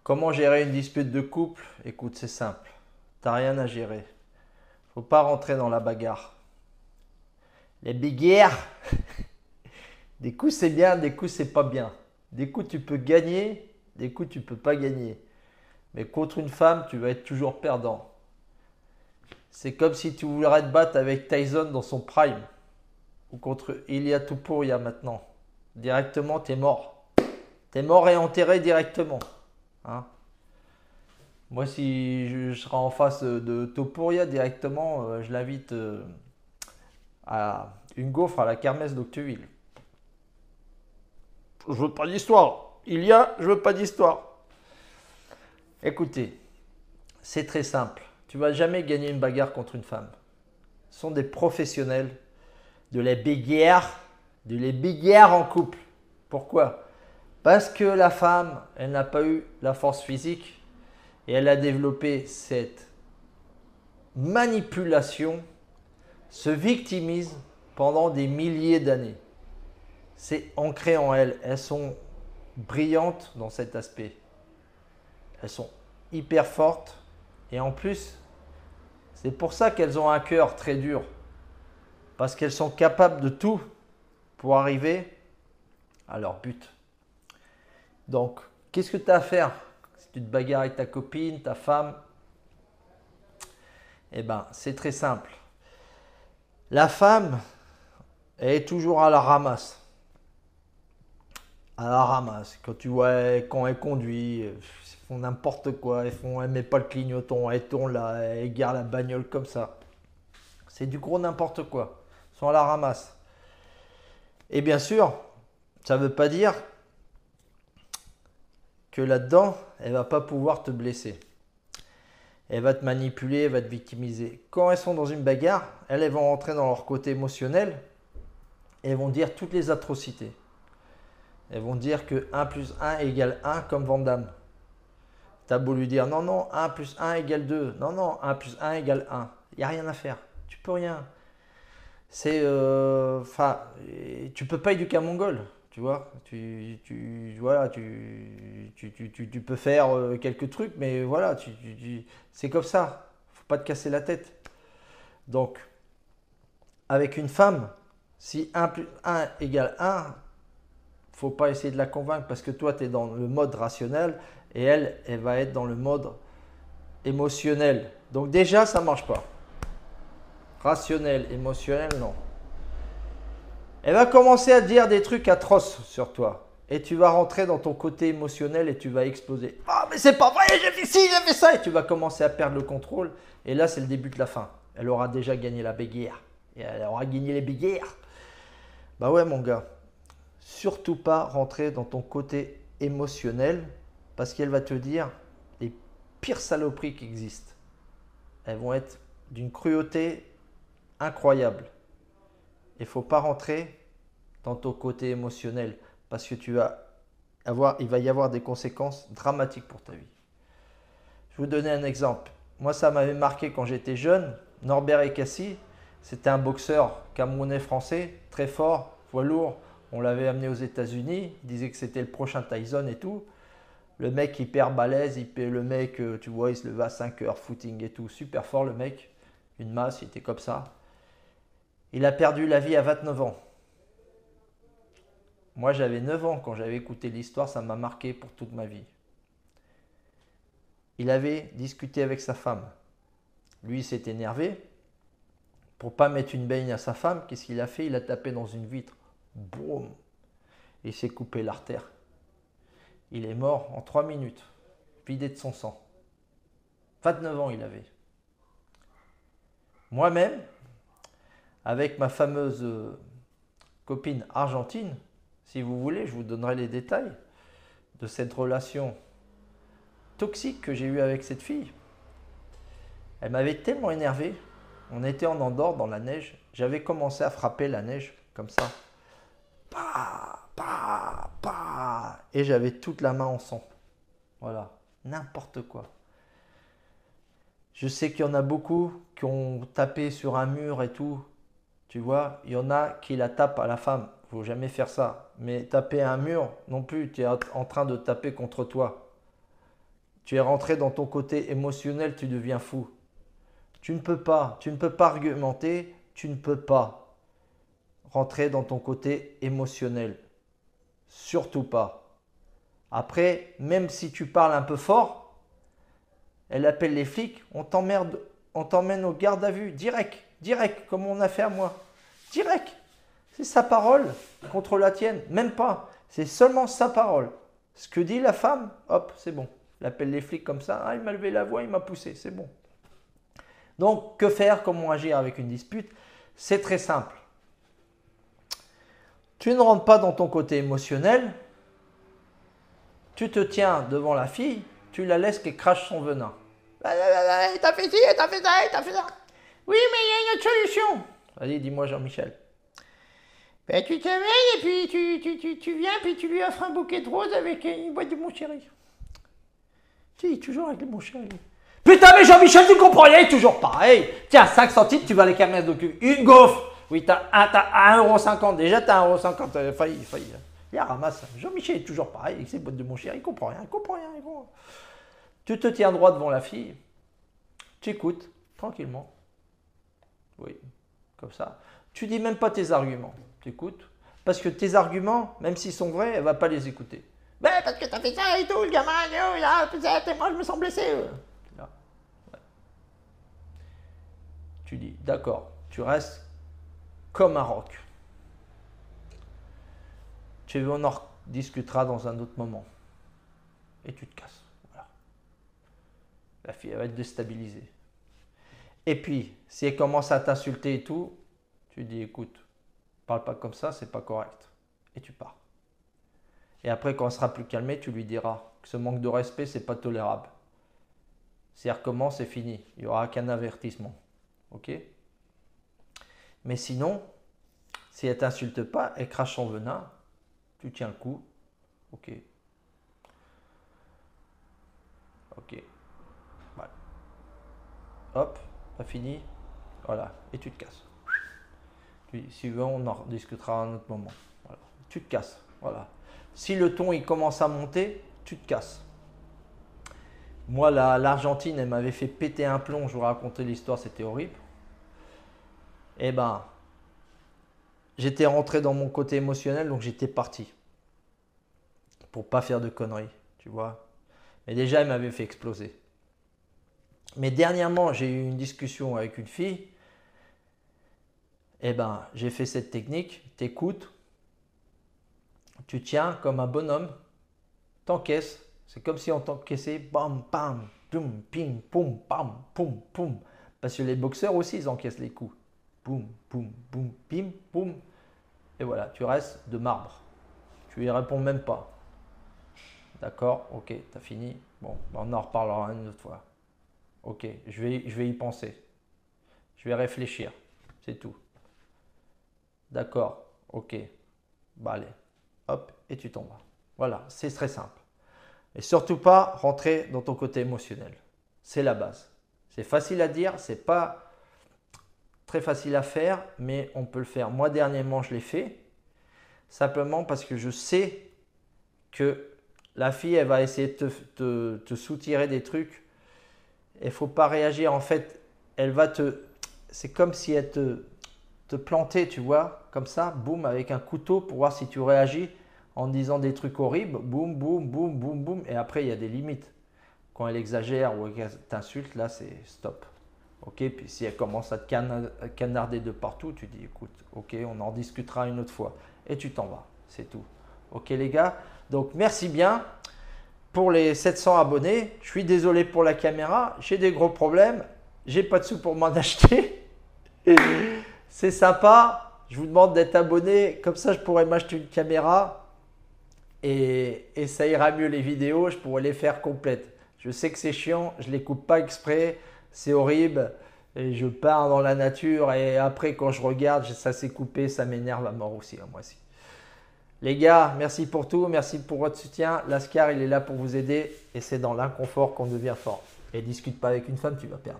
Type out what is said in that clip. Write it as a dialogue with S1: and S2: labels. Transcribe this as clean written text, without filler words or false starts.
S1: Comment gérer une dispute de couple? Écoute, c'est simple. T'as rien à gérer. Faut pas rentrer dans la bagarre. Les bagarres, des coups c'est bien, des coups c'est pas bien. Des coups tu peux gagner, des coups tu peux pas gagner. Mais contre une femme, tu vas être toujours perdant. C'est comme si tu voulais te battre avec Tyson dans son prime ou contre Ilia Topuria maintenant. Directement, t'es mort. T'es mort et enterré directement. Hein. Moi, si je serais en face de Topuria directement, je l'invite à une gaufre à la kermesse d'Octeville. Je veux pas d'histoire. Je veux pas d'histoire. Écoutez, c'est très simple. Tu vas jamais gagner une bagarre contre une femme. Ce sont des professionnels de les bagarres en couple. Pourquoi? Parce que la femme, elle n'a pas eu la force physique et elle a développé cette manipulation, ce victimisme pendant des milliers d'années. C'est ancré en elles. Elles sont brillantes dans cet aspect. Elles sont hyper fortes et en plus, c'est pour ça qu'elles ont un cœur très dur. Parce qu'elles sont capables de tout pour arriver à leur but. Donc, qu'est-ce que tu as à faire si tu te bagarres avec ta copine, ta femme? Eh bien, c'est très simple. La femme, elle est toujours à la ramasse. À la ramasse. Quand tu vois, quand elle conduit, elles font n'importe quoi. Elle met pas le clignotant, elle tourne là, elle gare la bagnole comme ça. C'est du gros n'importe quoi. Ils sont à la ramasse. Et bien sûr, ça ne veut pas dire que là-dedans, elle va pas pouvoir te blesser. Elle va te manipuler, elle va te victimiser. Quand elles sont dans une bagarre, elles vont rentrer dans leur côté émotionnel et elles vont dire toutes les atrocités. Elles vont dire que 1 plus 1 égale 1 comme Van Damme. T'as beau lui dire non, non, 1 plus 1 égale 2. Non, non, 1 plus 1 égale 1. Il n'y a rien à faire. Tu peux rien. C'est. Tu peux pas éduquer un mongol. Tu vois, voilà, tu peux faire quelques trucs, mais voilà, c'est comme ça. Faut pas te casser la tête. Donc, avec une femme, si 1 plus 1 égale 1, faut pas essayer de la convaincre parce que toi, tu es dans le mode rationnel et elle va être dans le mode émotionnel. Donc déjà, ça marche pas. Rationnel, émotionnel, non. Elle va commencer à dire des trucs atroces sur toi. Et tu vas rentrer dans ton côté émotionnel et tu vas exploser. Ah, mais c'est pas vrai, j'ai fait ci, j'ai fait ça. Et tu vas commencer à perdre le contrôle. Et là, c'est le début de la fin. Elle aura déjà gagné la bagarre. Et elle aura gagné les bagarres. Bah ouais, mon gars. Surtout pas rentrer dans ton côté émotionnel. Parce qu'elle va te dire les pires saloperies qui existent. Elles vont être d'une cruauté incroyable. Il ne faut pas rentrer dans ton côté émotionnel parce que il va y avoir des conséquences dramatiques pour ta vie. Je vais vous donner un exemple. Moi, ça m'avait marqué quand j'étais jeune. Norbert Ekassi, c'était un boxeur camerounais français, très fort, poids lourd. On l'avait amené aux États-Unis. Il disait que c'était le prochain Tyson et tout. Le mec hyper balèze, le mec, tu vois, il se levait à 5 heures, footing et tout. Super fort le mec. Une masse, il était comme ça. Il a perdu la vie à 29 ans. Moi, j'avais 9 ans quand j'avais écouté l'histoire, ça m'a marqué pour toute ma vie. Il avait discuté avec sa femme. Lui, il s'est énervé. Pour pas mettre une baigne à sa femme, qu'est-ce qu'il a fait? Il a tapé dans une vitre. Boum! Il s'est coupé l'artère. Il est mort en 3 minutes, vidé de son sang. 29 ans il avait. Moi-même, avec ma fameuse copine argentine, si vous voulez, je vous donnerai les détails de cette relation toxique que j'ai eue avec cette fille. Elle m'avait tellement énervé. On était en Andorre dans la neige. J'avais commencé à frapper la neige comme ça. Pa, pa, pa. Et j'avais toute la main en sang. Voilà, n'importe quoi. Je sais qu'il y en a beaucoup qui ont tapé sur un mur et tout. Tu vois, il y en a qui la tapent à la femme. Il ne faut jamais faire ça. Mais taper un mur, non plus, tu es en train de taper contre toi. Tu es rentré dans ton côté émotionnel, tu deviens fou. Tu ne peux pas argumenter, tu ne peux pas rentrer dans ton côté émotionnel. Surtout pas. Après, même si tu parles un peu fort, elle appelle les flics, on t'emmène au garde à vue, direct, comme on a fait à moi. Direct. C'est sa parole contre la tienne, même pas. C'est seulement sa parole. Ce que dit la femme, hop, c'est bon. Elle appelle les flics comme ça, ah, il m'a levé la voix, il m'a poussé, c'est bon. Donc, que faire, comment agir avec une dispute? C'est très simple. Tu ne rentres pas dans ton côté émotionnel, tu te tiens devant la fille, tu la laisses qu'elle crache son venin. T'as fait ci, t'as fait ça, t'as fait ça. Oui, mais il y a une autre solution. Vas-y, dis-moi Jean-Michel. Ben, tu te réveilles et puis tu viens, puis tu lui offres un bouquet de roses avec une boîte de mon chéri. Si, toujours avec mon chéri. Putain, mais Jean-Michel, tu comprends rien, il est toujours pareil. Tiens, 5 centimes, tu vas les camer de cul. Une gaufre. Oui, t'as 1,50 €. Déjà, t'as 1,50 €. Failli. Il ramasse. Jean-Michel est toujours pareil avec ses boîtes de mon chéri, il comprend rien. Tu te tiens droit devant la fille. Tu écoutes, tranquillement. Oui, comme ça. Tu dis même pas tes arguments. Tu écoutes. Parce que tes arguments, même s'ils sont vrais, elle ne va pas les écouter. Ben, parce que t'as fait ça et tout, le gamin, moi je me sens blessé. Là. Ouais. Tu dis, d'accord, tu restes comme un roc. On en discutera dans un autre moment. Et tu te casses. Voilà. La fille, elle va être déstabilisée. Et puis, si elle commence à t'insulter et tout, tu dis, écoute, parle pas comme ça, c'est pas correct. Et tu pars. Et après, quand elle sera plus calmée, tu lui diras que ce manque de respect, c'est pas tolérable. Si elle recommence, c'est fini. Il n'y aura qu'un avertissement. Ok? Mais sinon, si elle t'insulte pas, elle crache son venin, tu tiens le coup. Ok. Ok. Voilà. Hop, t'as fini. Voilà. Et tu te casses. Puis, si tu veux, on en discutera à un autre moment. Voilà. Tu te casses. Voilà. Si le ton il commence à monter, tu te casses. Moi, l'Argentine, elle m'avait fait péter un plomb. Je vous racontais l'histoire, c'était horrible. Eh ben, j'étais rentré dans mon côté émotionnel, donc j'étais parti. Pour pas faire de conneries, tu vois. Mais déjà, elle m'avait fait exploser. Mais dernièrement, j'ai eu une discussion avec une fille. Eh ben, j'ai fait cette technique. T'écoutes. Tu tiens comme un bonhomme, t'encaisses, c'est comme si on t'encaissait, bam, bam, boum, ping, poum, bam, poum, poum. Parce que les boxeurs aussi, ils encaissent les coups. Boum, boum, boum, pim, poum. Et voilà, tu restes de marbre. Tu y réponds même pas. D'accord, ok, t'as fini. Bon, on en reparlera une autre fois. Ok, je vais y penser. Je vais réfléchir, c'est tout. D'accord, ok. Bah allez. Hop, et tu t'en vas. Voilà, c'est très simple. Et surtout pas rentrer dans ton côté émotionnel. C'est la base. C'est facile à dire, c'est pas très facile à faire, mais on peut le faire. Moi, dernièrement, je l'ai fait. Simplement parce que je sais que la fille, elle va essayer de te soutirer des trucs. Il ne faut pas réagir. En fait, elle va te... C'est comme si elle te plantait, tu vois, comme ça, boum, avec un couteau pour voir si tu réagis en disant des trucs horribles, boum, boum, boum, boum, boum. Et après, il y a des limites. Quand elle exagère ou qu'elle t'insulte, là, c'est stop. Ok, puis si elle commence à te canarder de partout, tu dis, écoute, ok, on en discutera une autre fois. Et tu t'en vas, c'est tout. Ok les gars, donc merci bien pour les 700 abonnés. Je suis désolé pour la caméra, j'ai des gros problèmes. J'ai pas de sous pour m'en acheter. C'est sympa, je vous demande d'être abonné, comme ça je pourrais m'acheter une caméra et ça ira mieux les vidéos, je pourrais les faire complètes. Je sais que c'est chiant, je ne les coupe pas exprès, c'est horrible et je pars dans la nature et après quand je regarde, ça s'est coupé, ça m'énerve à mort aussi, moi aussi. Les gars, merci pour tout, merci pour votre soutien. Lascar, il est là pour vous aider et c'est dans l'inconfort qu'on devient fort. Et discute pas avec une femme, tu vas perdre.